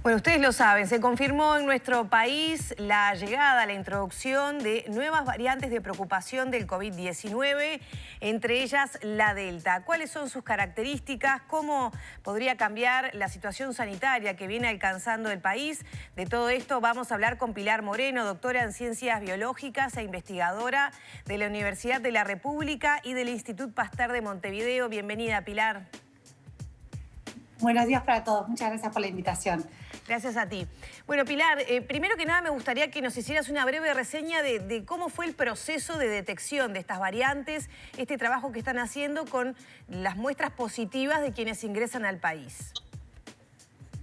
Bueno, ustedes lo saben, se confirmó en nuestro país la llegada, la introducción de nuevas variantes de preocupación del COVID-19, entre ellas la Delta. ¿Cuáles son sus características? ¿Cómo podría cambiar la situación sanitaria que viene alcanzando el país? De todo esto vamos a hablar con Pilar Moreno, doctora en Ciencias Biológicas e investigadora de la Universidad de la República y del Instituto Pasteur de Montevideo. Bienvenida, Pilar. Buenos días para todos. Muchas gracias por la invitación. Gracias a ti. Bueno, Pilar, primero que nada me gustaría que nos hicieras una breve reseña de cómo fue el proceso de detección de estas variantes, este trabajo que están haciendo con las muestras positivas de quienes ingresan al país.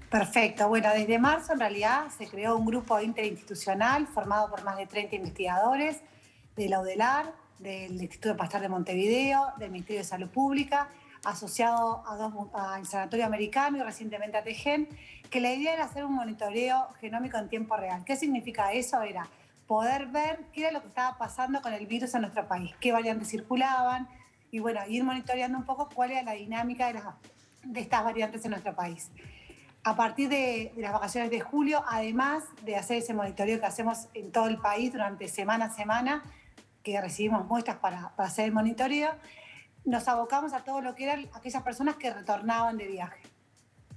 Perfecto. Bueno, desde marzo en realidad se creó un grupo interinstitucional formado por más de 30 investigadores de la UDELAR, del Instituto Pasteur de Montevideo, del Ministerio de Salud Pública, asociado al Sanatorio Americano y recientemente a TGen, que la idea era hacer un monitoreo genómico en tiempo real. ¿Qué significa eso? Era poder ver qué era lo que estaba pasando con el virus en nuestro país, qué variantes circulaban y bueno, ir monitoreando un poco cuál era la dinámica de estas variantes en nuestro país. A partir de las vacaciones de julio, además de hacer ese monitoreo que hacemos en todo el país durante semana a semana, que recibimos muestras para hacer el monitoreo, nos abocamos a todo lo que eran aquellas personas que retornaban de viaje.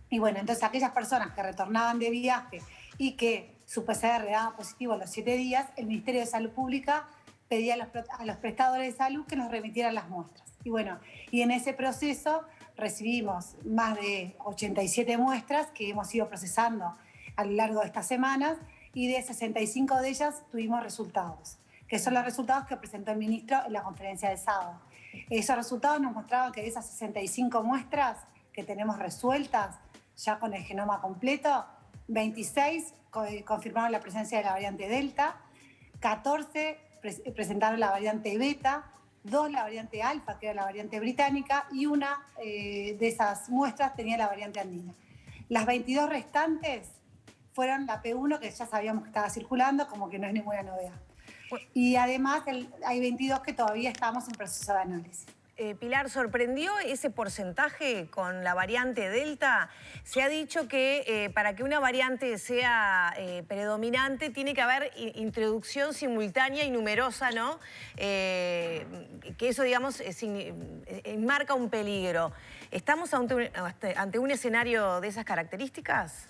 Y bueno, entonces aquellas personas que retornaban de viaje y que su PCR daba positivo a los 7 días, el Ministerio de Salud Pública pedía a los prestadores de salud que nos remitieran las muestras. Y bueno, y en ese proceso recibimos más de 87 muestras que hemos ido procesando a lo largo de estas semanas y de 65 de ellas tuvimos resultados, que son los resultados que presentó el ministro en la conferencia de sábado. Esos resultados nos mostraban que de esas 65 muestras que tenemos resueltas, ya con el genoma completo, 26 confirmaron la presencia de la variante Delta, 14 presentaron la variante Beta, 2 la variante Alfa, que era la variante británica, y una de esas muestras tenía la variante andina. Las 22 restantes fueron la P1, que ya sabíamos que estaba circulando, como que no es ninguna novedad. Y además hay 22 que todavía estamos en proceso de análisis. Pilar, ¿sorprendió ese porcentaje con la variante Delta? Se ha dicho que para que una variante sea predominante tiene que haber introducción simultánea y numerosa, ¿no? Que eso, digamos, enmarca un peligro. ¿Estamos ante un escenario de esas características?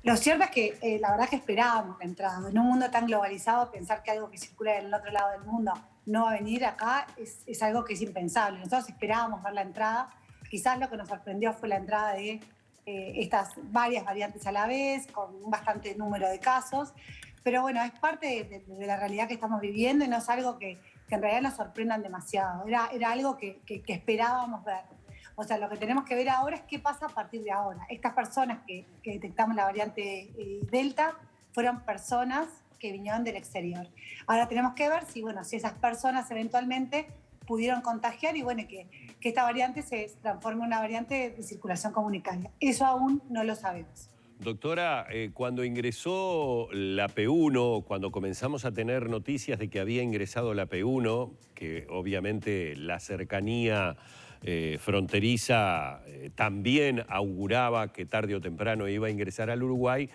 Lo cierto es que la verdad que esperábamos la entrada. En un mundo tan globalizado, pensar que algo que circula en el otro lado del mundo no va a venir acá es algo que es impensable. Nosotros esperábamos ver la entrada. Quizás lo que nos sorprendió fue la entrada de estas varias variantes a la vez, con un bastante número de casos. Pero bueno, es parte de la realidad que estamos viviendo y no es algo que en realidad nos sorprendan demasiado. Era algo que esperábamos ver. O sea, lo que tenemos que ver ahora es qué pasa a partir de ahora. Estas personas que detectamos la variante Delta fueron personas que vinieron del exterior. Ahora tenemos que ver si esas personas eventualmente pudieron contagiar y bueno, que esta variante se transforme en una variante de circulación comunitaria. Eso aún no lo sabemos. Doctora, cuando ingresó la P1, cuando comenzamos a tener noticias de que había ingresado la P1, que obviamente la cercanía fronteriza también auguraba que tarde o temprano iba a ingresar al Uruguay,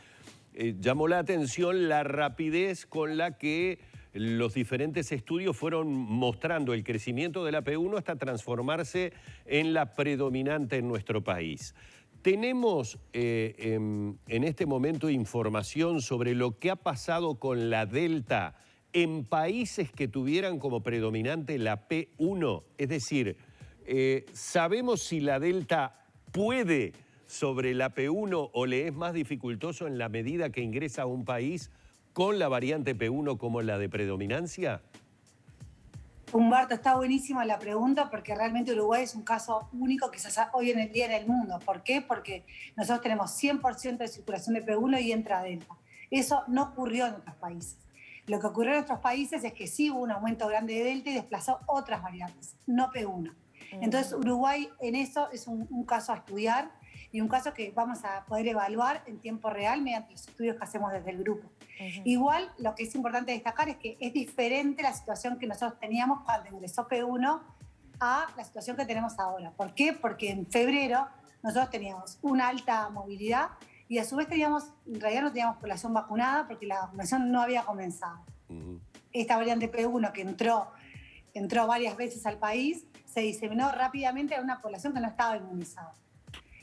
llamó la atención la rapidez con la que los diferentes estudios fueron mostrando el crecimiento de la P1 hasta transformarse en la predominante en nuestro país. ¿Tenemos en este momento información sobre lo que ha pasado con la Delta en países que tuvieran como predominante la P1? Es decir, ¿sabemos si la Delta puede sobre la P1 o le es más dificultoso en la medida que ingresa a un país con la variante P1 como la de predominancia? Humberto, está buenísima la pregunta porque realmente Uruguay es un caso único quizás hoy en el día en el mundo. ¿Por qué? Porque nosotros tenemos 100% de circulación de P1 y entra Delta. Eso no ocurrió en otros países. Lo que ocurrió en otros países es que sí hubo un aumento grande de Delta y desplazó otras variantes, no P1. Entonces Uruguay en eso es un caso a estudiar y un caso que vamos a poder evaluar en tiempo real mediante los estudios que hacemos desde el grupo. Igual, lo que es importante destacar es que es diferente la situación que nosotros teníamos cuando ingresó P1 a la situación que tenemos ahora. ¿Por qué? Porque en febrero nosotros teníamos una alta movilidad y a su vez teníamos, en realidad no teníamos población vacunada porque la vacunación no había comenzado. Esta variante P1 que entró varias veces al país, se diseminó rápidamente en una población que no estaba inmunizada.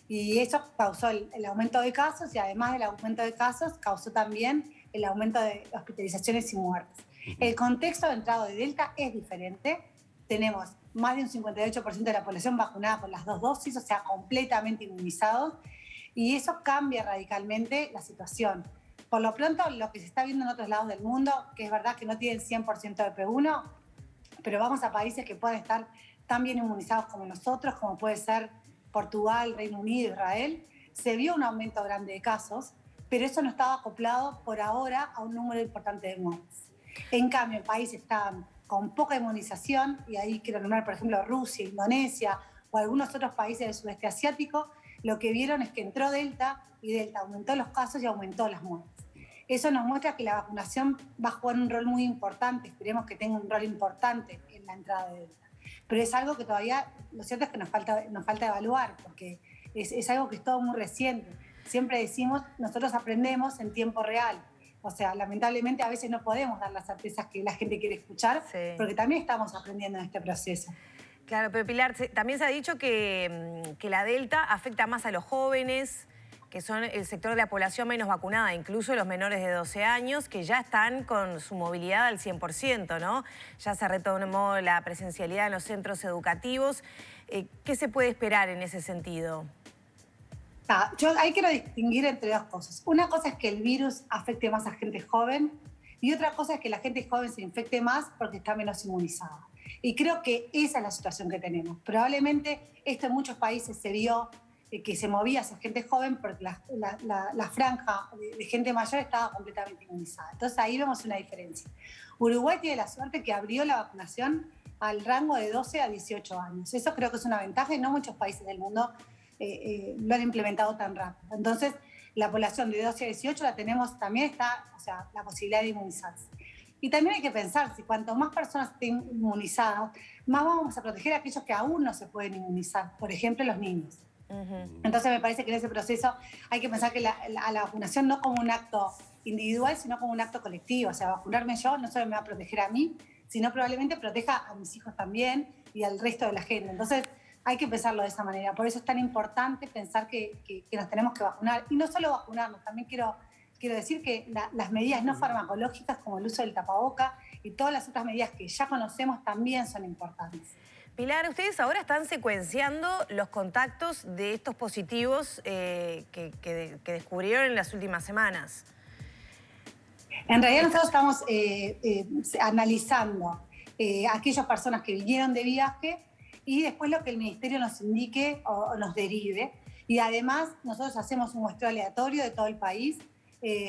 Y eso causó el aumento de casos y además del aumento de casos causó también el aumento de hospitalizaciones y muertes. El contexto de entrada de Delta es diferente. Tenemos más de un 58% de la población vacunada con las 2 dosis, o sea, completamente inmunizados, y eso cambia radicalmente la situación. Por lo pronto, lo que se está viendo en otros lados del mundo, que es verdad que no tienen 100% de P1, pero vamos a países que pueden estar tan bien inmunizados como nosotros, como puede ser Portugal, Reino Unido, Israel, se vio un aumento grande de casos, pero eso no estaba acoplado por ahora a un número importante de muertes. En cambio, en países están con poca inmunización, y ahí quiero nombrar, por ejemplo, Rusia, Indonesia o algunos otros países del sudeste asiático, lo que vieron es que entró Delta y Delta aumentó los casos y aumentó las muertes. Eso nos muestra que la vacunación va a jugar un rol muy importante, esperemos que tenga un rol importante en la entrada de Delta. Pero es algo que todavía, lo cierto es que nos falta evaluar, porque es algo que es todo muy reciente. Siempre decimos, nosotros aprendemos en tiempo real. O sea, lamentablemente a veces no podemos dar las certezas que la gente quiere escuchar, porque también estamos aprendiendo en este proceso. Claro, pero Pilar, también se ha dicho que la Delta afecta más a los jóvenes, que son el sector de la población menos vacunada, incluso los menores de 12 años, que ya están con su movilidad al 100%, ¿no? Ya se retomó la presencialidad en los centros educativos. ¿Qué se puede esperar en ese sentido? Yo ahí quiero distinguir entre dos cosas. Una cosa es que el virus afecte más a gente joven y otra cosa es que la gente joven se infecte más porque está menos inmunizada. Y creo que esa es la situación que tenemos. Probablemente esto en muchos países se vio que se movía hacia gente joven porque la franja de gente mayor estaba completamente inmunizada. Entonces ahí vemos una diferencia. Uruguay tiene la suerte que abrió la vacunación al rango de 12 a 18 años. Eso creo que es una ventaja y no muchos países del mundo lo han implementado tan rápido. Entonces, la población de 12 a 18 la tenemos, también está, o sea, la posibilidad de inmunizarse. Y también hay que pensar, si cuanto más personas estén inmunizadas, más vamos a proteger a aquellos que aún no se pueden inmunizar, por ejemplo, los niños. Entonces, me parece que en ese proceso hay que pensar que la vacunación no como un acto individual, sino como un acto colectivo. O sea, vacunarme yo no solo me va a proteger a mí, sino probablemente proteja a mis hijos también y al resto de la gente. Entonces, hay que pensarlo de esa manera. Por eso es tan importante pensar que nos tenemos que vacunar. Y no solo vacunarnos, también quiero decir que las medidas no farmacológicas como el uso del tapaboca y todas las otras medidas que ya conocemos también son importantes. Pilar, ustedes ahora están secuenciando los contactos de estos positivos que descubrieron en las últimas semanas. En realidad nosotros estamos analizando aquellas personas que vinieron de viaje y después lo que el Ministerio nos indique o nos derive. Y además nosotros hacemos un muestreo aleatorio de todo el país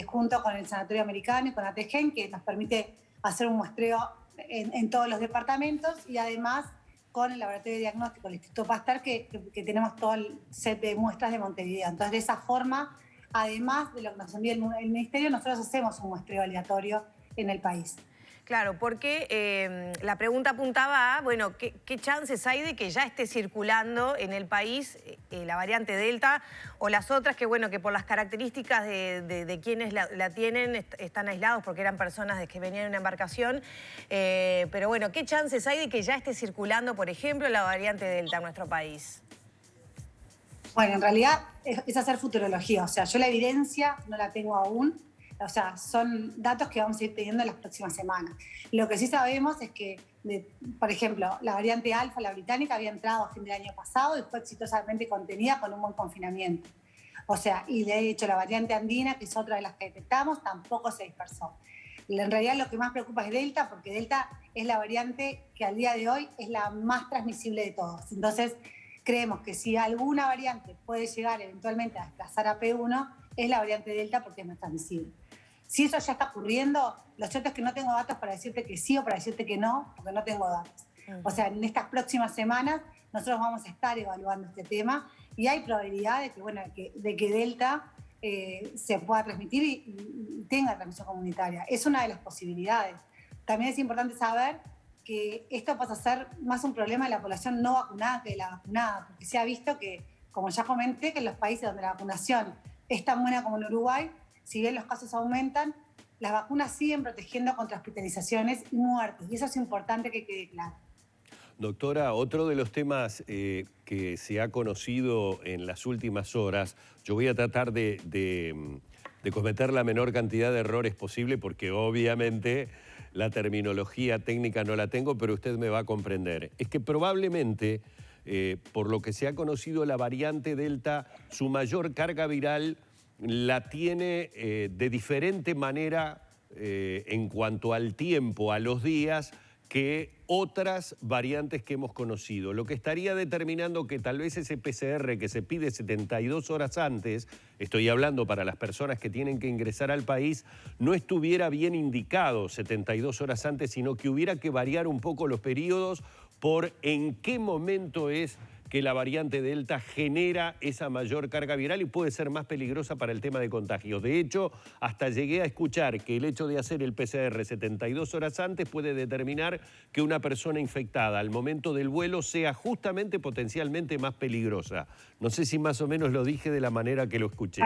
junto con el Sanatorio Americano y con ATGEN, que nos permite hacer un muestreo en todos los departamentos, y además con el Laboratorio de Diagnóstico del Instituto Pasteur, que tenemos todo el set de muestras de Montevideo. Entonces, de esa forma, además de lo que nos envía el Ministerio, nosotros hacemos un muestreo aleatorio en el país. Claro, porque la pregunta apuntaba a, bueno, ¿qué chances hay de que ya esté circulando en el país la variante Delta o las otras que, bueno, que por las características de quienes la tienen están aislados porque eran personas que venían en una embarcación? Pero bueno, ¿qué chances hay de que ya esté circulando, por ejemplo, la variante Delta en nuestro país? Bueno, en realidad es hacer futurología. O sea, yo la evidencia no la tengo aún. O sea, son datos que vamos a ir teniendo en las próximas semanas. Lo que sí sabemos es que, por ejemplo, la variante alfa, la británica, había entrado a fin del año pasado y fue exitosamente contenida con un buen confinamiento. O sea, y de hecho la variante andina, que es otra de las que detectamos, tampoco se dispersó. En realidad lo que más preocupa es Delta, porque Delta es la variante que al día de hoy es la más transmisible de todas. Entonces, creemos que si alguna variante puede llegar eventualmente a desplazar a P1, es la variante Delta porque es más transmisible. Si eso ya está ocurriendo, lo cierto es que no tengo datos para decirte que sí o para decirte que no, porque no tengo datos. O sea, en estas próximas semanas nosotros vamos a estar evaluando este tema y hay probabilidad de que, bueno, de que Delta se pueda transmitir y tenga transmisión comunitaria. Es una de las posibilidades. También es importante saber que esto pasa a ser más un problema de la población no vacunada que de la vacunada, porque se ha visto que como ya comenté, que en los países donde la vacunación es tan buena como en Uruguay, si bien los casos aumentan, las vacunas siguen protegiendo contra hospitalizaciones y muertes. Y eso es importante que quede claro. Doctora, otro de los temas que se ha conocido en las últimas horas, yo voy a tratar de cometer la menor cantidad de errores posible porque obviamente la terminología técnica no la tengo, pero usted me va a comprender. Es que probablemente, por lo que se ha conocido, la variante Delta, su mayor carga viral la tiene de diferente manera en cuanto al tiempo, a los días, que otras variantes que hemos conocido, lo que estaría determinando que tal vez ese PCR que se pide 72 horas antes, estoy hablando para las personas que tienen que ingresar al país, no estuviera bien indicado 72 horas antes, sino que hubiera que variar un poco los periodos por en qué momento es que la variante Delta genera esa mayor carga viral y puede ser más peligrosa para el tema de contagios. De hecho, hasta llegué a escuchar que el hecho de hacer el PCR 72 horas antes puede determinar que una persona infectada al momento del vuelo sea justamente potencialmente más peligrosa. No sé si más o menos lo dije de la manera que lo escuché.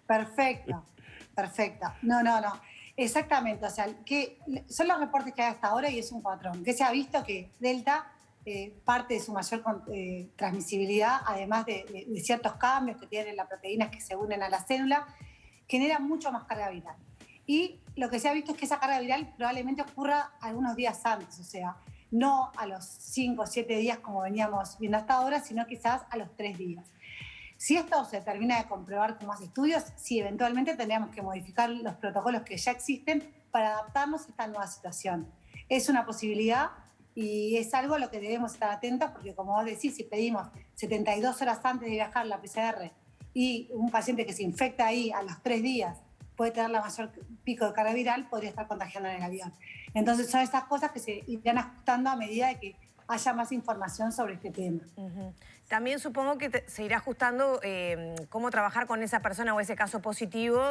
Perfecto, perfecto. No. Exactamente, o sea, que son los reportes que hay hasta ahora y es un patrón. Que se ha visto que Delta... parte de su mayor transmisibilidad, además de ciertos cambios que tienen las proteínas que se unen a la célula, genera mucho más carga viral. Y lo que se ha visto es que esa carga viral probablemente ocurra algunos días antes, o sea, no a los 5 o 7 días como veníamos viendo hasta ahora, sino quizás a los 3 días. Si esto se termina de comprobar con más estudios, sí, eventualmente tendríamos que modificar los protocolos que ya existen para adaptarnos a esta nueva situación. Es una posibilidad. Y es algo a lo que debemos estar atentos porque, como vos decís, si pedimos 72 horas antes de viajar la PCR y un paciente que se infecta ahí a los 3 días puede tener la mayor pico de carga viral, podría estar contagiando en el avión. Entonces son estas cosas que se irán ajustando a medida de que haya más información sobre este tema. También supongo que se irá ajustando cómo trabajar con esa persona o ese caso positivo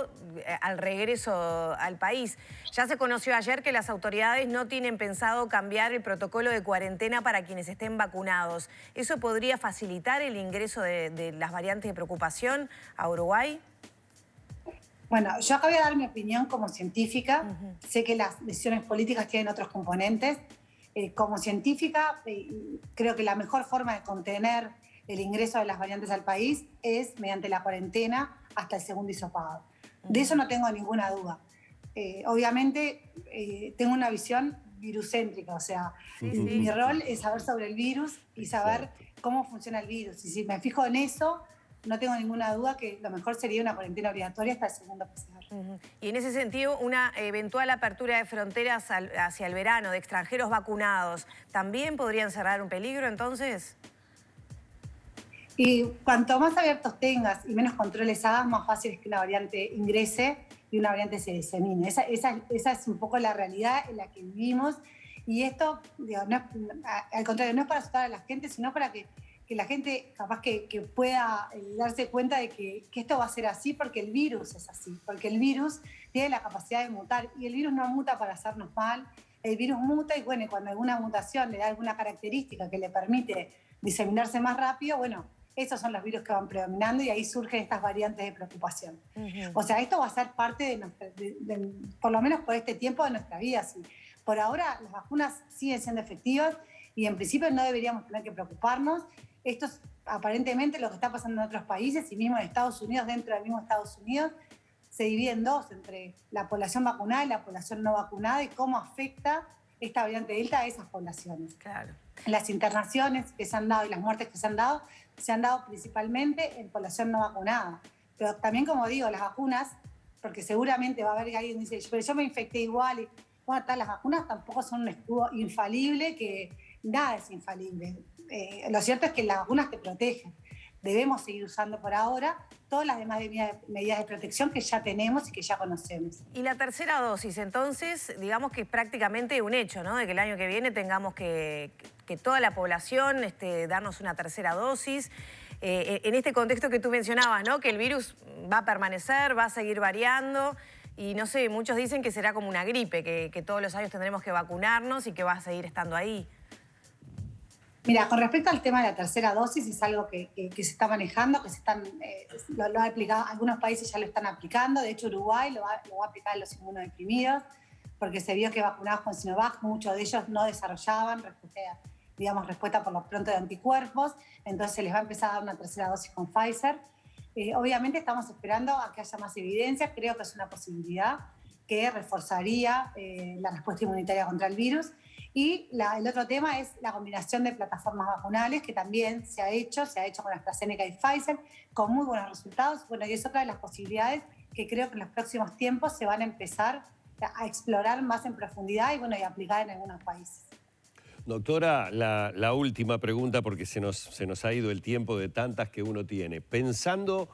al regreso al país. Ya se conoció ayer que las autoridades no tienen pensado cambiar el protocolo de cuarentena para quienes estén vacunados. ¿Eso podría facilitar el ingreso de las variantes de preocupación a Uruguay? Bueno, yo acá voy a dar mi opinión como científica. Sé que las decisiones políticas tienen otros componentes. Como científica, creo que la mejor forma de contener el ingreso de las variantes al país es mediante la cuarentena hasta el segundo hisopado. De eso no tengo ninguna duda. Obviamente, tengo una visión virucéntrica, o sea, mi rol es saber sobre el virus y saber cómo funciona el virus. Y si me fijo en eso, no tengo ninguna duda que lo mejor sería una cuarentena obligatoria hasta el segundo PCR. Y en ese sentido, una eventual apertura de fronteras hacia el verano de extranjeros vacunados, ¿también podrían cerrar un peligro entonces? Y cuanto más abiertos tengas y menos controles hagas, más fácil es que una variante ingrese y una variante se disemine. Esa es un poco la realidad en la que vivimos. Y esto, digo, al contrario, no es para asustar a la gente, sino para que la gente capaz que pueda darse cuenta de que esto va a ser así porque el virus es así, porque el virus tiene la capacidad de mutar y el virus no muta para hacernos mal, el virus muta y bueno, cuando alguna mutación le da alguna característica que le permite diseminarse más rápido, bueno, esos son los virus que van predominando y ahí surgen estas variantes de preocupación. O sea, esto va a ser parte por lo menos por este tiempo de nuestra vida. Sí. Por ahora las vacunas siguen siendo efectivas y en principio no deberíamos tener que preocuparnos. Esto es aparentemente lo que está pasando en otros países y mismo en Estados Unidos, dentro del mismo Estados Unidos, se divide en dos, entre la población vacunada y la población no vacunada y cómo afecta esta variante Delta a esas poblaciones. Claro. Las internaciones que se han dado y las muertes que se han dado principalmente en población no vacunada. Pero también, como digo, las vacunas, porque seguramente va a haber alguien que dice, pero yo me infecté igual. Y, bueno, las vacunas tampoco son un escudo infalible, que nada es infalible. Lo cierto es que las vacunas te protegen. Debemos seguir usando por ahora todas las demás medidas de protección que ya tenemos y que ya conocemos. Y la tercera dosis, entonces, digamos que es prácticamente un hecho, ¿no? De que el año que viene tengamos que toda la población darnos una tercera dosis. En este contexto que tú mencionabas, ¿no? Que el virus va a permanecer, va a seguir variando. Y no sé, muchos dicen que será como una gripe, que todos los años tendremos que vacunarnos y que va a seguir estando ahí. Mira, con respecto al tema de la tercera dosis, es algo que se está manejando, que lo ha aplicado, algunos países ya lo están aplicando, de hecho Uruguay lo va a aplicar a los inmunodeprimidos, porque se vio que vacunados con Sinovac, muchos de ellos no desarrollaban respuesta por lo pronto de anticuerpos, entonces se les va a empezar a dar una tercera dosis con Pfizer. Obviamente estamos esperando a que haya más evidencia, creo que es una posibilidad que reforzaría la respuesta inmunitaria contra el virus. Y el otro tema es la combinación de plataformas vacunales, que también se ha hecho con AstraZeneca y Pfizer, con muy buenos resultados. Bueno, y es otra de las posibilidades que creo que en los próximos tiempos se van a empezar a explorar más en profundidad y aplicar en algunos países. Doctora, la última pregunta, porque se nos ha ido el tiempo de tantas que uno tiene. Pensando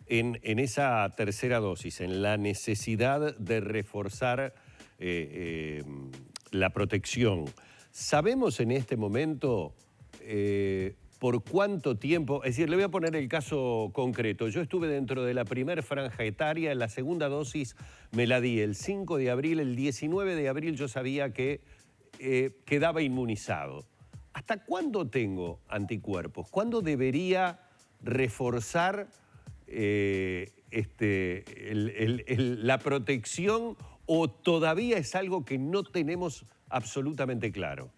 en esa tercera dosis, en la necesidad de reforzar la protección, ¿sabemos en este momento por cuánto tiempo? Es decir, le voy a poner el caso concreto. Yo estuve dentro de la primera franja etaria, la segunda dosis me la di el 5 de abril, el 19 de abril yo sabía que quedaba inmunizado. ¿Hasta cuándo tengo anticuerpos? ¿Cuándo debería reforzar la protección o todavía es algo que no tenemos absolutamente claro?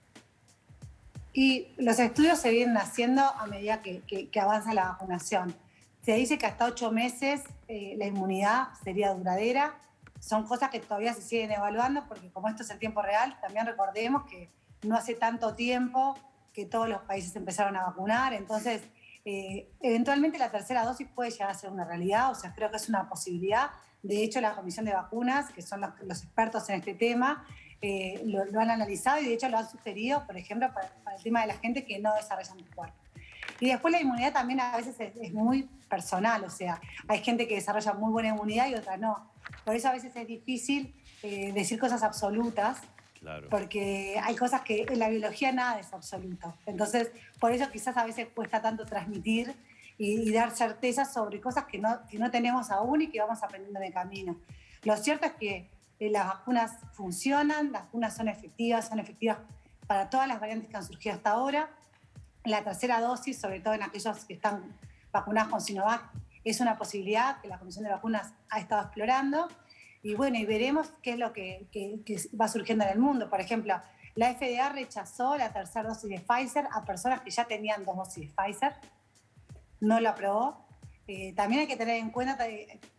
Y los estudios se vienen haciendo a medida que avanza la vacunación. Se dice que hasta 8 meses la inmunidad sería duradera. Son cosas que todavía se siguen evaluando porque como esto es en tiempo real, también recordemos que no hace tanto tiempo que todos los países empezaron a vacunar. Entonces, eventualmente la tercera dosis puede llegar a ser una realidad, o sea, creo que es una posibilidad. De hecho, la Comisión de Vacunas, que son los expertos en este tema, lo han analizado y de hecho lo han sugerido, por ejemplo, para el tema de la gente que no desarrolla anticuerpos. Y después la inmunidad también a veces es muy personal, o sea, hay gente que desarrolla muy buena inmunidad y otra no. Por eso a veces es difícil decir cosas absolutas, claro, porque hay cosas que en la biología nada es absoluto. Entonces, por eso quizás a veces cuesta tanto transmitir y dar certezas sobre cosas que no tenemos aún y que vamos aprendiendo en el camino. Lo cierto es que las vacunas funcionan, las vacunas son efectivas para todas las variantes que han surgido hasta ahora. La tercera dosis, sobre todo en aquellos que están vacunados con Sinovac, es una posibilidad que la Comisión de Vacunas ha estado explorando. Y bueno, y veremos qué es lo que va surgiendo en el mundo. Por ejemplo, la FDA rechazó la tercera dosis de Pfizer a personas que ya tenían 2 dosis de Pfizer. No lo aprobó. También hay que tener en cuenta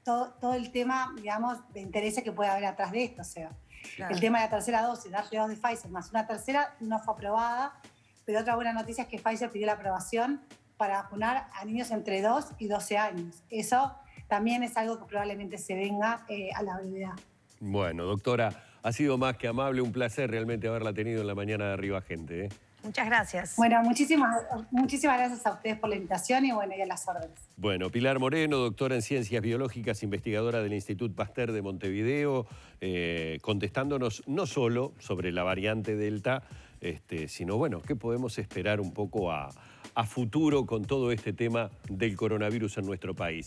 todo el tema, digamos, de intereses que puede haber atrás de esto. O sea, claro, el tema de la tercera dosis, darle 2 de Pfizer más una tercera, no fue aprobada. Pero otra buena noticia es que Pfizer pidió la aprobación para vacunar a niños entre 2 y 12 años. Eso también es algo que probablemente se venga a la brevedad. Bueno, doctora, ha sido más que amable, un placer realmente haberla tenido en la mañana de Arriba Gente. Muchas gracias. Bueno, muchísimas gracias a ustedes por la invitación y a las órdenes. Bueno, Pilar Moreno, doctora en Ciencias Biológicas, investigadora del Instituto Pasteur de Montevideo, contestándonos no solo sobre la variante Delta, sino, bueno, qué podemos esperar un poco a futuro con todo este tema del coronavirus en nuestro país.